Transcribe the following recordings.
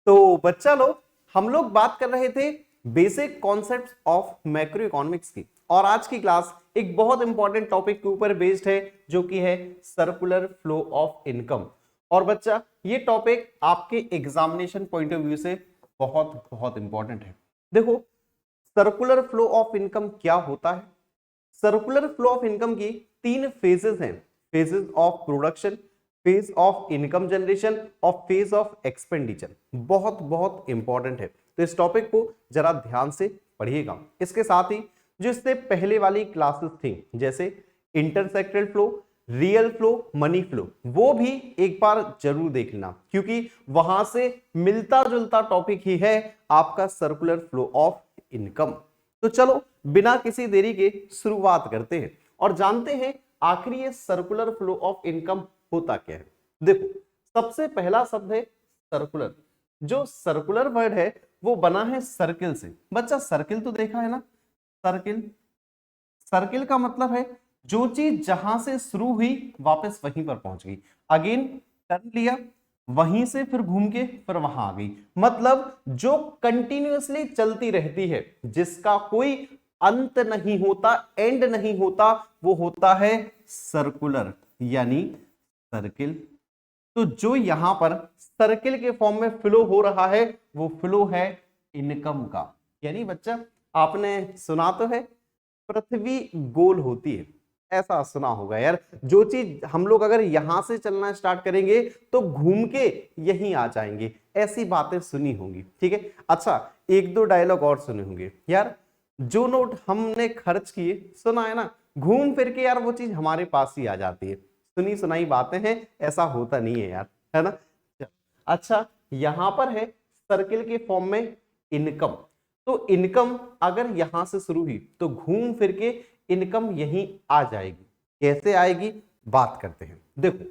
तो बच्चा लोग, हम लोग बात कर रहे थे basic concepts of macro economics की, और आज की क्लास एक बहुत इंपॉर्टेंट टॉपिक के ऊपर बेस्ड है जो कि है सर्कुलर फ्लो ऑफ इनकम। और बच्चा, ये टॉपिक आपके एग्जामिनेशन पॉइंट ऑफ व्यू से बहुत बहुत इंपॉर्टेंट है। देखो, सर्कुलर फ्लो ऑफ इनकम क्या होता है? सर्कुलर फ्लो ऑफ इनकम की तीन फेजेस हैं, phases of production, phase of income generation और फेज ऑफ एक्सपेंडिचर। बहुत बहुत इंपॉर्टेंट है, तो इस टॉपिक को जरा ध्यान से पढ़िएगा। इसके साथ ही जो इससे पहले वाली क्लासेस थी, जैसे intersectoral flow, real flow, money flow, वो भी एक बार जरूर देख लेना, क्योंकि वहां से मिलता जुलता टॉपिक ही है आपका सर्कुलर फ्लो ऑफ इनकम। तो चलो बिना किसी देरी के शुरुआत करते हैं और जानते हैं आखिर ये सर्कुलर फ्लो ऑफ इनकम होता क्या है। देखो, सबसे पहला शब्द है सर्कुलर। जो सर्कुलर वर्ड है वो बना है सर्किल से। बच्चा, सर्किल तो देखा है ना, सर्किल। सर्किल का मतलब है जो चीज जहां से शुरू हुई वापस वहीं पर पहुंच गई, अगेन टर्न लिया, वहीं से फिर घूम के फिर वहां आ गई। मतलब जो कंटिन्यूअसली चलती रहती है, जिसका कोई अंत नहीं होता, एंड नहीं होता, वो होता है सर्कुलर यानी सर्किल। तो जो यहां पर सर्किल के फॉर्म में फ्लो हो रहा है वो फ्लो है इनकम का। यानी बच्चा, आपने सुना तो है पृथ्वी गोल होती है, ऐसा सुना होगा यार। जो चीज हम लोग अगर यहां से चलना स्टार्ट करेंगे तो घूम के यहीं आ जाएंगे, ऐसी बातें सुनी होंगी। ठीक है, अच्छा, एक दो डायलॉग और सुने होंगे यार। जो नोट हमने खर्च किए, सुना है ना, घूम फिर के यार वो चीज हमारे पास ही आ जाती है। सुनी सुनाई बातें हैं, ऐसा होता नहीं है यार, है ना। अच्छा, यहां पर है सर्किल के फॉर्म में इनकम। तो इनकम अगर यहां से शुरू हुई तो घूम फिर के इनकम यहीं आ जाएगी। कैसे आएगी, बात करते हैं। देखो,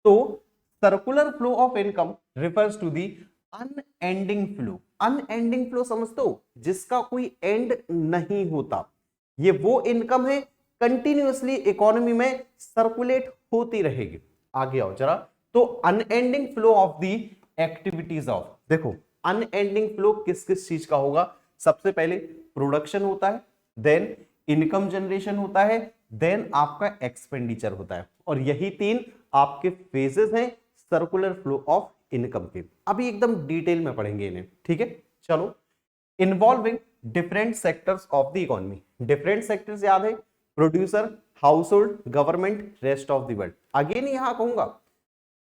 तो circular flow of income refers to the unending flow. Unending flow समझते हो, जिसका कोई एंड नहीं होता। ये वो इनकम है कंटिन्यूअसली इकोनॉमी में सर्कुलेट होती रहेगी। आगे आओ जरा। तो unending flow of the activities of, देखो अनएंडिंग फ्लो किस किस चीज का होगा? सबसे पहले प्रोडक्शन होता है, देन इनकम जनरेशन होता है, देन आपका एक्सपेंडिचर होता है। और यही तीन आपके फेजेस हैं सर्कुलर फ्लो ऑफ इनकम के। अभी एकदम डिटेल में पढ़ेंगे इन्हें, ठीक है। चलो, involving different sectors of the economy. Different sectors याद है, producer, house hold, government, rest of the world. Again यहां कहूंगा,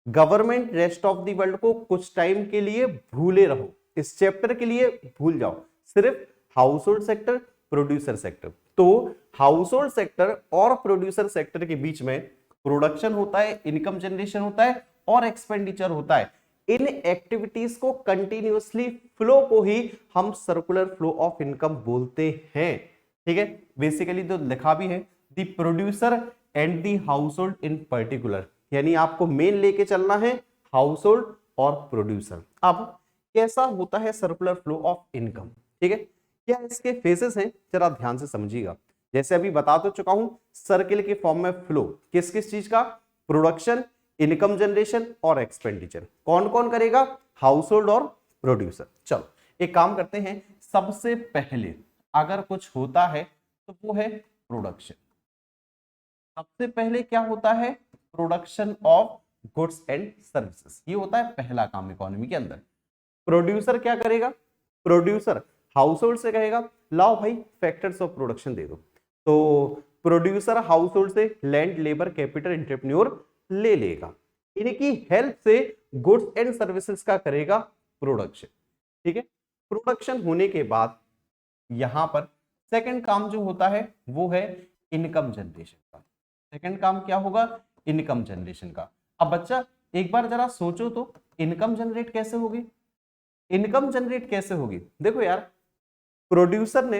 government, rest of the world को कुछ टाइम के लिए भूले रहो, इस चैप्टर के लिए भूल जाओ, सिर्फ house hold sector, producer sector. तो हाउस होल्ड सेक्टर और प्रोड्यूसर सेक्टर के बीच में प्रोडक्शन होता है, इनकम जनरेशन होता है और एक्सपेंडिचर होता है। इन एक्टिविटीज को कंटिन्यूअसली फ्लो को ही हम सर्कुलर फ्लो ऑफ इनकम बोलते हैं। ठीक है, बेसिकली तो लिखा भी है the producer and the house hold in particular, यानी आपको मेन लेके चलना है हाउस होल्ड और प्रोड्यूसर। अब कैसा होता है सर्कुलर फ्लो ऑफ इनकम? ठीक है, क्या इसके फेजेस हैं, जरा ध्यान से समझिएगा। जैसे अभी बता तो चुका हूं, सर्किल के फॉर्म में फ्लो किस किस चीज का? प्रोडक्शन, इनकम जनरेशन और एक्सपेंडिचर। कौन कौन करेगा? हाउस होल्ड और प्रोड्यूसर। चलो एक काम करते हैं, सबसे पहले अगर कुछ होता है तो वो है प्रोडक्शन। सबसे पहले क्या होता है? Production of goods and services. ये होता है पहला काम इकोनॉमी के अंदर। प्रोड्यूसर क्या करेगा? प्रोड्यूसर हाउस होल्ड से कहेगा लाओ भाई फैक्टर्स ऑफ प्रोडक्शन दे दो। तो प्रोड्यूसर हाउस होल्ड से लैंड, लेबर, कैपिटल, एंटरप्रेन्योर ले लेगा। इनकी हेल्प से गुड्स एंड सर्विसेज का करेगा प्रोडक्शन। ठीक है, प्रोडक्शन होने के बाद यहां पर सेकंड काम जो होता है वो है इनकम जनरेशन का। सेकंड काम क्या होगा? इनकम जनरेशन का। अब बच्चा एक बार जरा सोचो तो, इनकम जनरेट कैसे होगी? इनकम जनरेट कैसे होगी? देखो यार, प्रोड्यूसर ने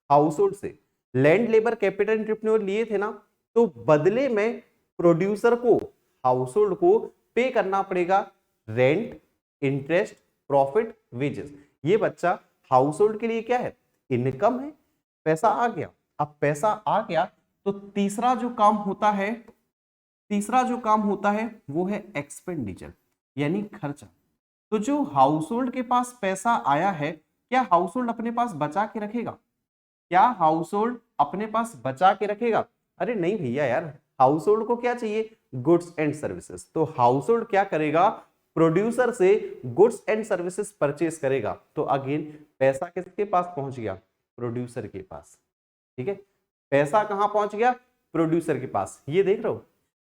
हाउस होल्ड से लैंड, लेबर, कैपिटल, एंटरप्रेन्योर लिए थे ना, तो बदले में प्रोड्यूसर को, हाउस होल्ड को पे करना पड़ेगा रेंट, इंटरेस्ट, प्रॉफिट, वेजेस। ये बच्चा हाउस होल्ड के लिए क्या है? इनकम है। पैसा आ गया। अब पैसा आ गया तो तीसरा जो काम होता है, तीसरा जो काम होता है वो है एक्सपेंडिचर, यानी खर्चा। तो जो हाउस होल्ड के पास पैसा आया है, क्या हाउस होल्ड अपने पास बचा के रखेगा? क्या हाउस होल्ड अपने पास बचा के रखेगा? अरे नहीं भैया यार, हाउस होल्ड को क्या चाहिए? Goods and services. तो हाउस होल्ड क्या करेगा? प्रोड्यूसर से गुड्स एंड सर्विसेज परचेस करेगा। तो अगेन पैसा किसके पास पहुंच गया? प्रोड्यूसर के पास। ठीक है, पैसा कहां पहुंच गया? प्रोड्यूसर के पास। ये देख रहे हो,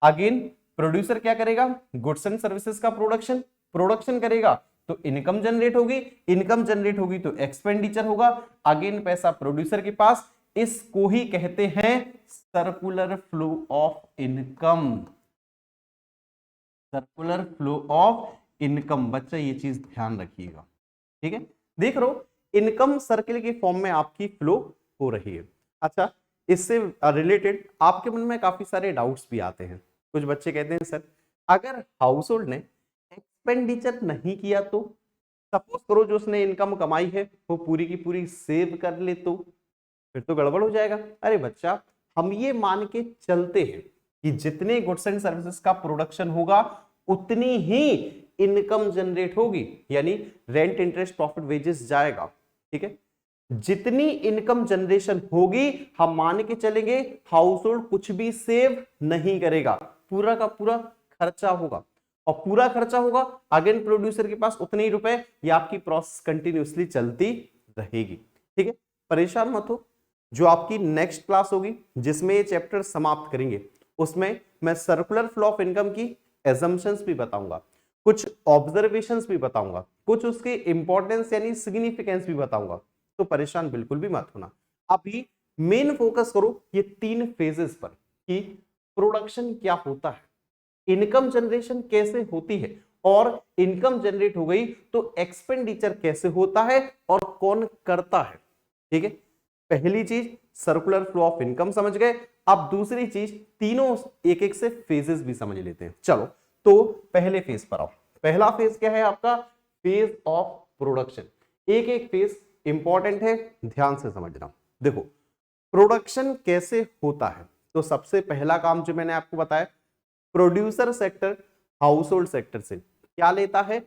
अगेन प्रोड्यूसर क्या करेगा? गुड्स एंड सर्विसेज का प्रोडक्शन प्रोडक्शन करेगा, तो इनकम जनरेट होगी, इनकम जनरेट होगी तो एक्सपेंडिचर होगा, अगेन पैसा प्रोड्यूसर के पास। इसको ही कहते हैं circular flow of income. Circular flow of income, बच्चा ये चीज ध्यान रखिएगा। ठीक है, देख लो इनकम सर्किल के फॉर्म में आपकी फ्लो हो रही है। अच्छा, इससे रिलेटेड आपके मन में काफी सारे डाउट्स भी आते हैं। कुछ बच्चे कहते हैं सर, अगर हाउस होल्ड ने एक्सपेंडिचर नहीं किया तो, सपोज करो जो उसने इनकम कमाई है वो पूरी की पूरी सेव कर ले तो फिर तो गड़बड़ हो जाएगा। अरे बच्चा, हम ये मान के चलते हैं कि जितने गुड्स एंड सर्विसेज का प्रोडक्शन होगा उतनी ही इनकम जनरेट होगी, यानी रेंट, इंटरेस्ट, प्रॉफिट, वेजेस जाएगा। ठीक है, जितनी इनकम जनरेशन होगी हम मान के चलेंगे हाउस होल्ड कुछ भी सेव नहीं करेगा, पूरा का पूरा खर्चा होगा, और पूरा खर्चा होगा अगेन प्रोड्यूसर के पास उतने ही रुपए, ये आपकी प्रोसेस कंटिन्यूअसली चलती रहेगी। ठीक है, परेशान मत हो, जो आपकी नेक्स्ट क्लास होगी जिसमें ये चैप्टर समाप्त करेंगे उसमें मैं सर्कुलर फ्लो ऑफ इनकम की एजम्पशंस भी बताऊंगा, कुछ ऑब्जर्वेशंस भी बताऊंगा, कुछ उसके इंपॉर्टेंस यानी सिग्निफिकेंस भी बताऊंगा। तो परेशान बिल्कुल भी मत होना। अभी मेन फोकस करो ये 3 फेजेस पर कि प्रोडक्शन क्या होता है, इनकम जनरेशन कैसे होती है, और इनकम जनरेट हो गई तो एक्सपेंडिचर कैसे होता है और कौन करता है। ठीक है, पहली चीज सर्कुलर फ्लो ऑफ इनकम समझ गए। अब दूसरी चीज, तीनों एक एक से फेजेस भी समझ लेते हैं। चलो, तो पहले फेज पर आओ। पहला फेज क्या है आपका? Phase of production. एक एक फेज इंपॉर्टेंट है, ध्यान से समझना। देखो, प्रोडक्शन कैसे होता है, तो सबसे पहला काम जो मैंने आपको बताया, producer sector house hold sector से क्या लेता है?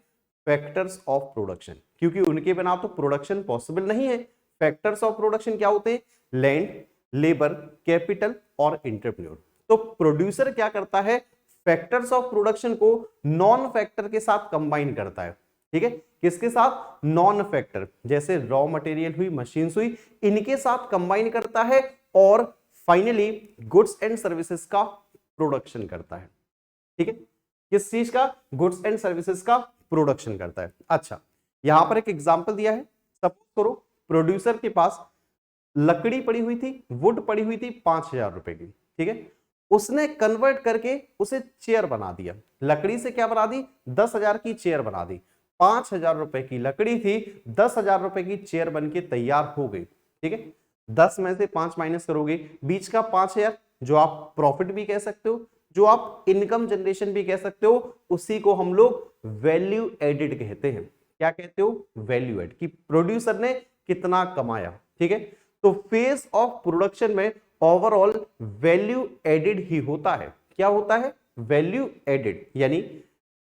फैक्टर्स ऑफ प्रोडक्शन, क्योंकि उनके बिना तो प्रोडक्शन पॉसिबल नहीं है। फैक्टर्स ऑफ प्रोडक्शन क्या होते हैं? लैंड, लेबर, कैपिटल और एंटरप्रेन्योर। तो प्रोड्यूसर क्या करता है? फैक्टर्स ऑफ प्रोडक्शन को नॉन फैक्टर के साथ कंबाइन करता है। ठीक है, किसके साथ? नॉन फैक्टर, जैसे रॉ मटेरियल हुई, मशीन्स हुई, इनके साथ कंबाइन करता है और फाइनली गुड्स एंड सर्विसेज का प्रोडक्शन करता है। ठीक है, किस चीज का? गुड्स एंड सर्विसेज का प्रोडक्शन करता है। अच्छा, यहां पर एक एग्जांपल दिया है। सपोज करो प्रोड्यूसर के पास लकड़ी पड़ी हुई थी, वुड पड़ी हुई थी 5,000 रुपए की। ठीक है, उसने कन्वर्ट करके उसे चेयर बना दिया। लकड़ी से क्या बना दी? 10,000 की चेयर बना दी। 5,000 रुपए की लकड़ी थी, 10,000 रुपए की चेयर बनके तैयार हो गई। ठीक है, 10 में से 5 माइनस करोगे, बीच का 5,000 जो आप प्रॉफिट भी कह सकते हो, जो आप इनकम जनरेशन भी कह सकते हो, उसी को हम लोग वैल्यू एडिड कहते हैं। क्या कहते हो? वैल्यू एड, कि प्रोड्यूसर ने कितना कमाया। ठीक है, तो फेज ऑफ प्रोडक्शन में ओवरऑल वैल्यू एडिड ही होता है। क्या होता है? वैल्यू एडिड, यानी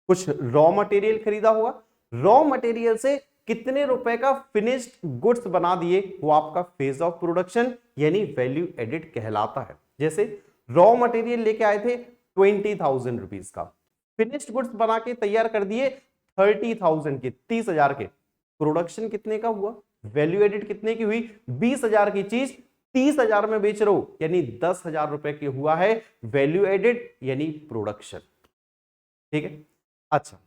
कुछ रॉ मटेरियल खरीदा हुआ, रॉ मटेरियल से कितने रुपए का फिनिश्ड गुड्स बना दिए, वो आपका फेज ऑफ प्रोडक्शन यानी वैल्यू एडिड कहलाता है। जैसे रॉ मटेरियल लेके आए थे 20,000 रुपीज का, फिनिश्ड गुड्स बना के तैयार कर दिए 30,000 के, 30,000 के, प्रोडक्शन कितने का हुआ? वैल्यू एडिड कितने की हुई? 20,000 की चीज 30,000 में बेच रहे हो, यानी 10,000 रुपए की हुआ है वैल्यू एडिड यानी प्रोडक्शन। ठीक है, अच्छा,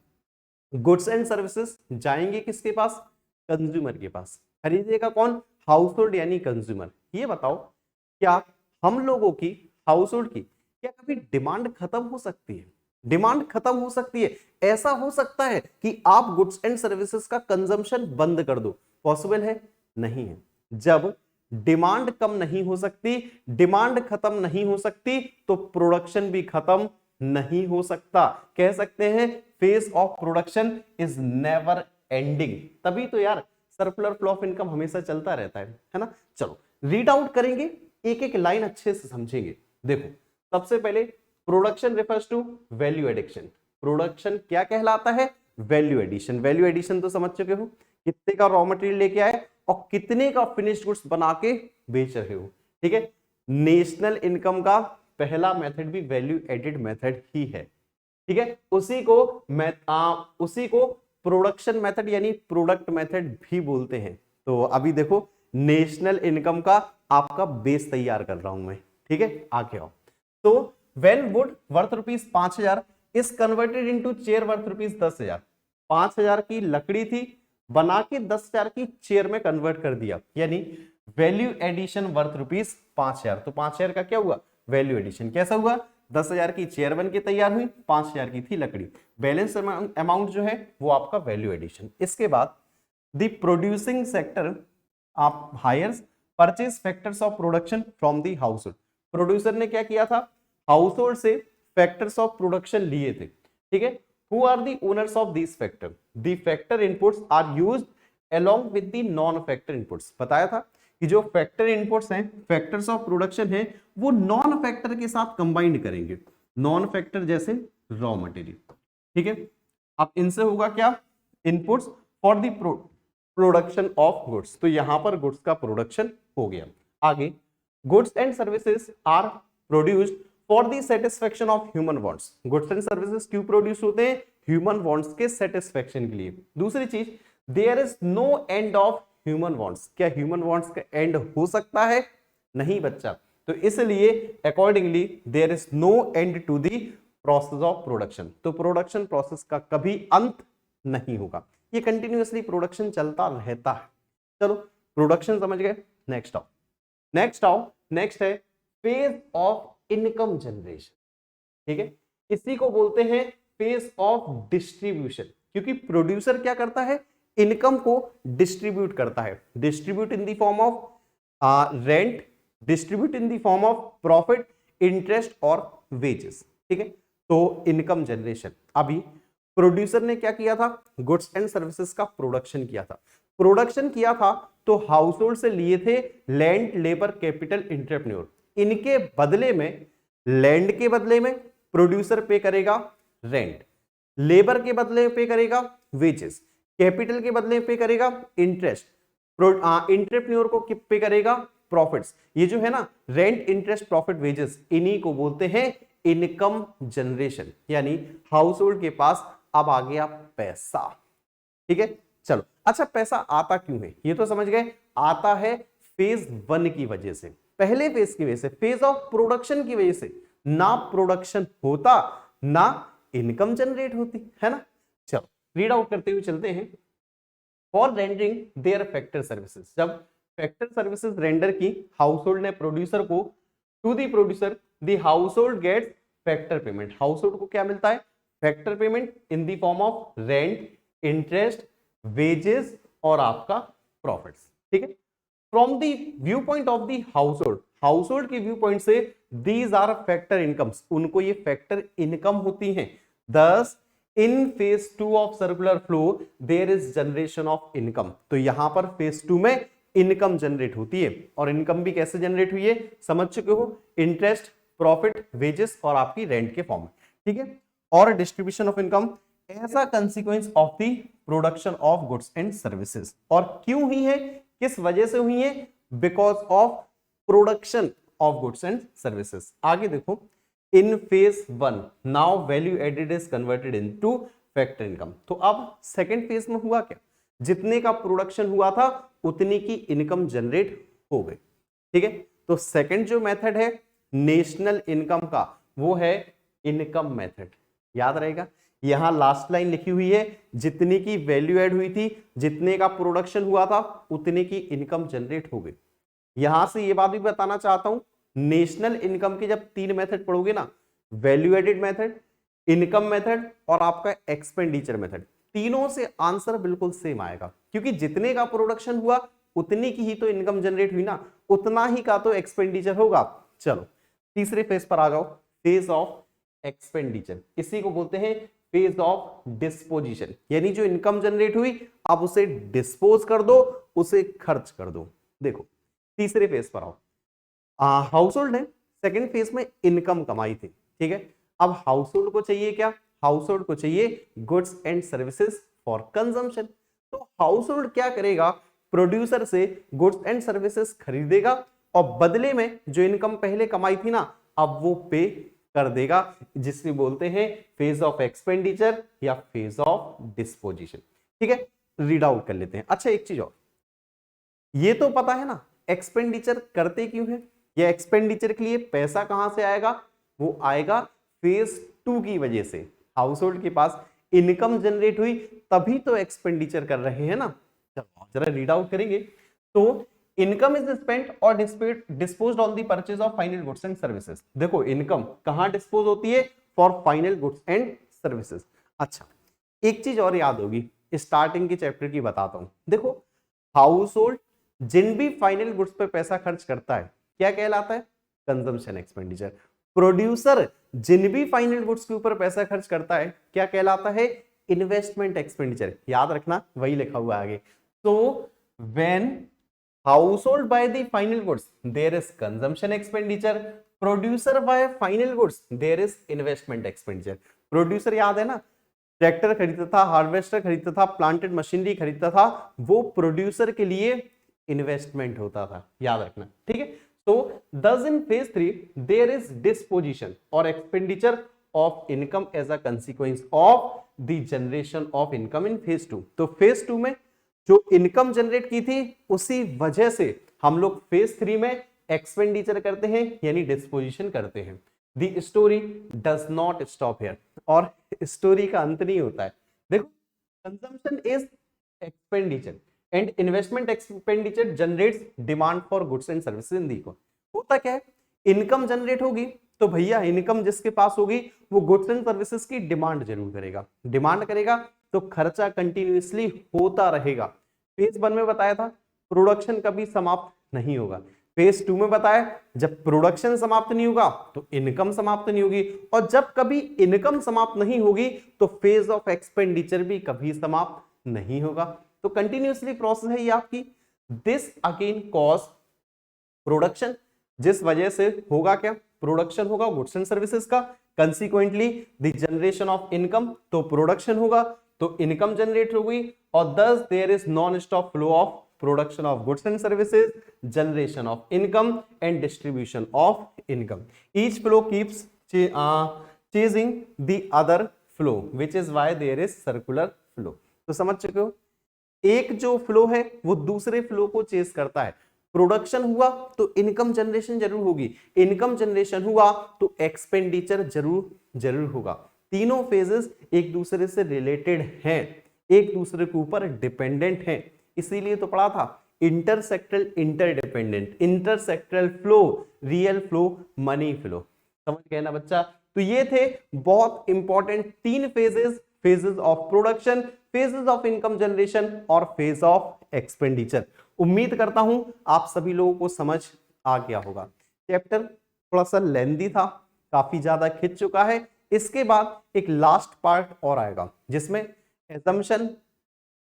गुड्स एंड सर्विसेज जाएंगे किसके पास? कंज्यूमर के पास। खरीदेगा कौन? हाउस होल्ड यानी कंज्यूमर। ये बताओ, क्या हम लोगों की हाउस होल्ड की क्या कभी डिमांड खत्म हो सकती है? डिमांड खत्म हो सकती है, ऐसा हो सकता है कि आप गुड्स एंड सर्विसेज का कंजम्पशन बंद कर दो, पॉसिबल है? नहीं है। जब डिमांड कम नहीं हो सकती, डिमांड खत्म नहीं हो सकती, तो प्रोडक्शन भी खत्म नहीं हो सकता। कह सकते हैं phase of production is never ending. तभी तो यार सर्कुलर फ्लो ऑफ इनकम हमेशा चलता रहता है ना। चलो रीड आउट करेंगे, एक एक लाइन अच्छे से समझेंगे। देखो, सबसे पहले production refers to value addition. Production क्या कहलाता है? Value addition. वैल्यू एडिशन तो समझ चुके हो, कितने का रॉ मटेरियल लेके आए और कितने का फिनिश्ड गुड्स बना के बेच रहे हो। ठीक है, नेशनल इनकम का पहला मेथड भी वैल्यू एडेड मेथड ही है। ठीक है, उसी को प्रोडक्शन मेथड यानी प्रोडक्ट मेथड भी बोलते हैं। तो अभी देखो नेशनल इनकम का आपका बेस तैयार कर रहा हूं मैं। ठीक है, आगे आओ। तो when would worth rupees 5,000 is converted into chair worth rupees 10,000। 5,000 की लकड़ी थी, बना के 10,000 की चेयर में कन्वर्ट कर दिया, यानी वैल्यू एडिशन वर्थ रुपीज 5,000। तो 5,000 का क्या हुआ, वैल्यू एडिशन। कैसा हुआ, 10,000 की चेयर बन के तैयार हुई, 5,000 की थी लकड़ी, बैलेंस अमाउंट जो है वो आपका वैल्यू एडिशन। इसके बाद द प्रोड्यूसिंग सेक्टर आप hires purchase factors of production from the household. Producer ने क्या किया था, हाउस होल्ड से फैक्टर्स ऑफ प्रोडक्शन लिए थे। ठीक है, who are the owners of this factor, the factor inputs are used along with the non factor inputs. बताया था कि जो फैक्टर इनपुट्स हैं, फैक्टर्स ऑफ प्रोडक्शन है, वो नॉन फैक्टर के साथ कंबाइंड करेंगे। नॉन फैक्टर जैसे रॉ मटेरियल। ठीक है, अब इनसे होगा क्या, inputs for the production of goods. तो यहां पर गुड्स का प्रोडक्शन हो गया। आगे, goods and services are produced for the satisfaction of human wants. Goods and services क्यों प्रोड्यूस होते हैं, ह्यूमन वांट्स के सेटिस्फेक्शन के लिए। दूसरी चीज, there is no end of human wants. क्या ह्यूमन वांट्स का एंड हो सकता है, नहीं बच्चा। तो इसलिए accordingly there is no end to the process of production. तो प्रोडक्शन प्रोसेस का कभी अंत नहीं होगा, ये कंटिन्यूअसली प्रोडक्शन चलता रहता है। चलो प्रोडक्शन समझ गए, नेक्स्ट आओ। नेक्स्ट है फेज ऑफ इनकम जनरेशन। ठीक है, इसी को बोलते हैं फेज ऑफ डिस्ट्रीब्यूशन, क्योंकि प्रोड्यूसर क्या करता है, इनकम को डिस्ट्रीब्यूट करता है। Distribute in the form of rent, distribute in the form of profit, interest और वेजेस। ठीक है, तो इनकम जनरेशन। अभी प्रोड्यूसर ने क्या किया था, गुड्स एंड सर्विसेज का प्रोडक्शन किया था। प्रोडक्शन किया था तो हाउस होल्ड से लिए थे लैंड, लेबर, कैपिटल, एंटरप्रेन्योर। इनके बदले में, लैंड के बदले में प्रोड्यूसर पे करेगा रेंट, लेबर के बदले पे करेगा वेजेस, कैपिटल के बदले पे करेगा इंटरेस्ट, एंटरप्रेन्योर को पे करेगा प्रॉफिट्स। ये जो है ना रेंट, इंटरेस्ट, प्रॉफिट, वेजेस, इन्हीं को बोलते हैं इनकम जनरेशन। यानी हाउस होल्ड के पास अब आ गया पैसा। ठीक है, चलो अच्छा पैसा आता क्यों है, ये तो समझ गए। आता है फेज 1 की वजह से, पहले फेज की वजह से, फेज ऑफ प्रोडक्शन की वजह से। ना प्रोडक्शन होता ना इनकम जनरेट होती, है ना। चलो रीड आउट करते हुए चलते हैं। For rendering their factor services, जब फैक्टर सर्विसेज रेंडर की हाउस होल्ड ने प्रोड्यूसर को, to the producer the household gets factor payment. Household को क्या मिलता है, factor payment in the form of rent, interest, wages और आपका प्रॉफिट्स। ठीक है, from the view point of the household, household के view point से दीज आर फैक्टर इनकम्स, उनको ये फैक्टर इनकम होती हैं। Thus in phase 2 of circular flow there is generation of income. तो यहां पर फेज 2 में इनकम जनरेट होती है, और इनकम भी कैसे जनरेट हुई है समझ चुके हो, इंटरेस्ट, प्रॉफिट, वेजेस और आपकी रेंट के फॉर्म में। ठीक है, और distribution of income as a consequence of the production of goods and services. और क्यों हुई है, किस वजह से हुई है, because of production of goods and services. आगे देखो, in phase 1 now value added is converted into factor income. तो अब सेकेंड फेज में हुआ क्या, जितने का प्रोडक्शन हुआ था उतनी की इनकम जनरेट हो गई। ठीक है, तो सेकंड जो मेथड है नेशनल इनकम का, वो है इनकम मेथड। याद रहेगा, यहां लास्ट लाइन लिखी हुई है, जितनी की वैल्यू ऐड हुई थी, जितने का प्रोडक्शन हुआ था उतने की इनकम जनरेट हो गई। यहां से ये बात भी बताना चाहता हूं, नेशनल इनकम के जब 3 मेथड पढ़ोगे ना, value added method, income method और आपका एक्सपेंडिचर मेथड, तीनों से आंसर बिल्कुल सेम आएगा, क्योंकि जितने का प्रोडक्शन हुआ उतनी की ही तो इनकम जनरेट हुई ना, उतना ही का तो एक्सपेंडिचर होगा। चलो तीसरे फेज पर आ जाओ, फेज ऑफ एक्सपेंडिचर, इसी को बोलते हैं फेज ऑफ डिस्पोजिशन। यानी जो इनकम जनरेट हुई आप उसे डिस्पोज कर दो, उसे खर्च कर दो। देखो तीसरे फेज पर आओ, हाउस होल्ड ने सेकेंड फेज में इनकम कमाई थी। ठीक है, अब हाउस होल्ड को चाहिए क्या, हाउस होल्ड को चाहिए goods and services for consumption. तो हाउस होल्ड क्या करेगा, प्रोड्यूसर से गुड्स एंड सर्विसेज खरीदेगा और बदले में जो इनकम पहले कमाई थी ना, अब वो पे कर देगा, जिससे बोलते हैं फेज ऑफ एक्सपेंडिचर या फेज ऑफ डिस्पोजिशन। ठीक है, रीड आउट कर लेते हैं। अच्छा एक चीज और, ये तो पता है ना एक्सपेंडिचर करते क्यों है, या एक्सपेंडिचर के लिए पैसा कहां से आएगा, वो आएगा फेज 2 की वजह से। हाउस होल्ड के पास इनकम जनरेट हुई तभी तो एक्सपेंडिचर कर रहे हैं ना। चलो जरा रीड आउट करेंगे। तो इनकम इज स्पेंट और disposed on the purchase of final goods and services. देखो इनकम कहां डिस्पोज होती है, for final goods and services. अच्छा एक चीज और याद होगी, स्टार्टिंग के चैप्टर की बताता हूं। देखो हाउस होल्ड जिन भी फाइनल गुड्स पे पैसा खर्च करता है क्या कहलाता है, कंजम्पशन एक्सपेंडिचर। प्रोड्यूसर जिन भी फाइनल गुड्स के ऊपर पैसा खर्च करता है क्या कहलाता है, इन्वेस्टमेंट एक्सपेंडिचर। याद रखना वही लिखा हुआ आगे। तो when household buy the final goods there is consumption expenditure, producer buy final goods there is investment expenditure। Producer याद है ना, ट्रैक्टर खरीदता था, हार्वेस्टर खरीदता था, प्लांटेड मशीनरी खरीदता था, वो प्रोड्यूसर के लिए इन्वेस्टमेंट होता था, याद रखना। ठीक है, तो thus in phase 3 there is disposition और expenditure of income as a consequence of the generation of income in phase 2। तो phase 2 में जो इनकम जनरेट की थी उसी वजह से हम लोग फेज 3 में एक्सपेंडिचर करते हैं यानी डिस्पोजिशन करते हैं। The story does not stop here, और स्टोरी का अंत नहीं होता है। देखो consumption is expenditure and investment expenditure generates demand for goods and services in the economy. होता क्या है, इनकम जनरेट होगी तो भैया इनकम जिसके पास होगी वो गुड्स एंड सर्विसेज की डिमांड जरूर करेगा, डिमांड करेगा तो खर्चा कंटिन्यूअसली होता रहेगा। फेज 1 में बताया था प्रोडक्शन कभी समाप्त नहीं होगा, फेज 2 में बताया जब प्रोडक्शन समाप्त नहीं होगा तो इनकम समाप्त नहीं होगी, और जब कभी इनकम समाप्त नहीं होगी तो फेज ऑफ एक्सपेंडिचर भी कभी समाप्त नहीं होगा। तो कंटिन्यूअसली प्रोसेस है ये आपकी। दिस अगेन कॉज प्रोडक्शन, जिस वजह से होगा क्या, प्रोडक्शन होगा गुड्स एंड सर्विसेज का, consequently the generation of income, तो प्रोडक्शन होगा तो इनकम जनरेट होगी, और thus there is non-stop flow of production of goods and services, generation of income and distribution of income. Each flow keeps chasing the other flow, which is why there is circular flow। तो समझ चुके हो, एक जो flow है वो दूसरे flow को चेस करता है। प्रोडक्शन हुआ तो इनकम जनरेशन जरूर होगी, इनकम जनरेशन हुआ तो एक्सपेंडिचर जरूर होगा। तीनों फेजेस एक दूसरे से रिलेटेड हैं, एक दूसरे के ऊपर डिपेंडेंट हैं, इसीलिए तो पढ़ा था intersectoral interdependent, intersectoral flow, real flow, money flow. समझ गए ना बच्चा। तो ये थे बहुत important 3 phases, phases of production, phases of income generation और फेज ऑफ एक्सपेंडिचर। उम्मीद करता हूं आप सभी लोगों को समझ आ गया होगा। चैप्टर थोड़ा सा लेंदी था, काफी ज्यादा खिंच चुका है। इसके बाद एक लास्ट पार्ट और आएगा जिसमें एजम्पशन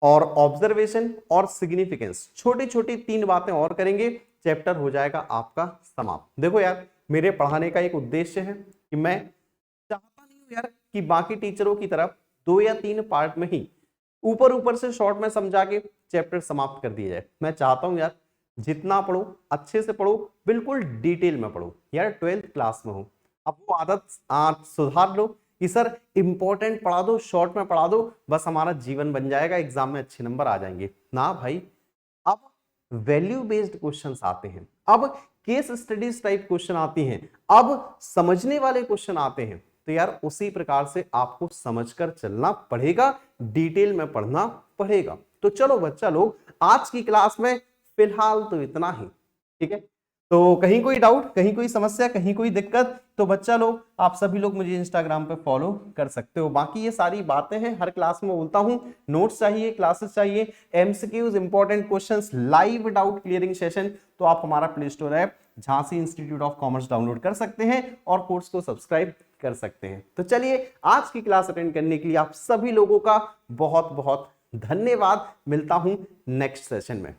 और ऑब्जर्वेशन और सिग्निफिकेंस, छोटी छोटी 3 बातें और करेंगे, चैप्टर हो जाएगा आपका समाप्त। देखो यार, मेरे पढ़ाने का एक उद्देश्य है कि मैं चाहता नहीं हूं यार कि बाकी टीचरों की तरफ 2 या 3 पार्ट में ही ऊपर से शॉर्ट में समझा के चैप्टर समाप्त कर दिया जाए। मैं चाहता हूं यार जितना पढ़ो अच्छे से पढ़ो, बिल्कुल डिटेल में पढ़ो। यार 12th क्लास में हो, अब वो आदत सुधार लो कि सर इंपॉर्टेंट पढ़ा दो, शॉर्ट में पढ़ा दो, बस हमारा जीवन बन जाएगा, एग्जाम में अच्छे नंबर आ जाएंगे ना भाई। अब वैल्यू बेस्ड क्वेश्चंस आते हैं, अब केस स्टडीज टाइप क्वेश्चन आती हैं, अब समझने वाले क्वेश्चन आते हैं। तो यार उसी प्रकार से आपको समझकर चलना पड़ेगा, डिटेल में पढ़ना पड़ेगा। तो चलो बच्चा लोग, आज की क्लास में फिलहाल तो इतना ही, ठीक है। तो कहीं कोई डाउट, कहीं कोई समस्या, कहीं कोई दिक्कत, तो बच्चा लोग आप सभी लोग मुझे इंस्टाग्राम पे फॉलो कर सकते हो। बाकी ये सारी बातें हैं, हर क्लास में बोलता हूं, नोट्स चाहिए, क्लासेस चाहिए, MCQs, important questions, live doubt clearing session, तो आप हमारा play store app Jhansi institute of commerce download कर सकते हैं और कोर्स को सब्सक्राइब कर सकते हैं। तो चलिए, आज की क्लास अटेंड करने के लिए आप सभी लोगों का बहुत बहुत धन्यवाद। मिलता हूं नेक्स्ट सेशन में।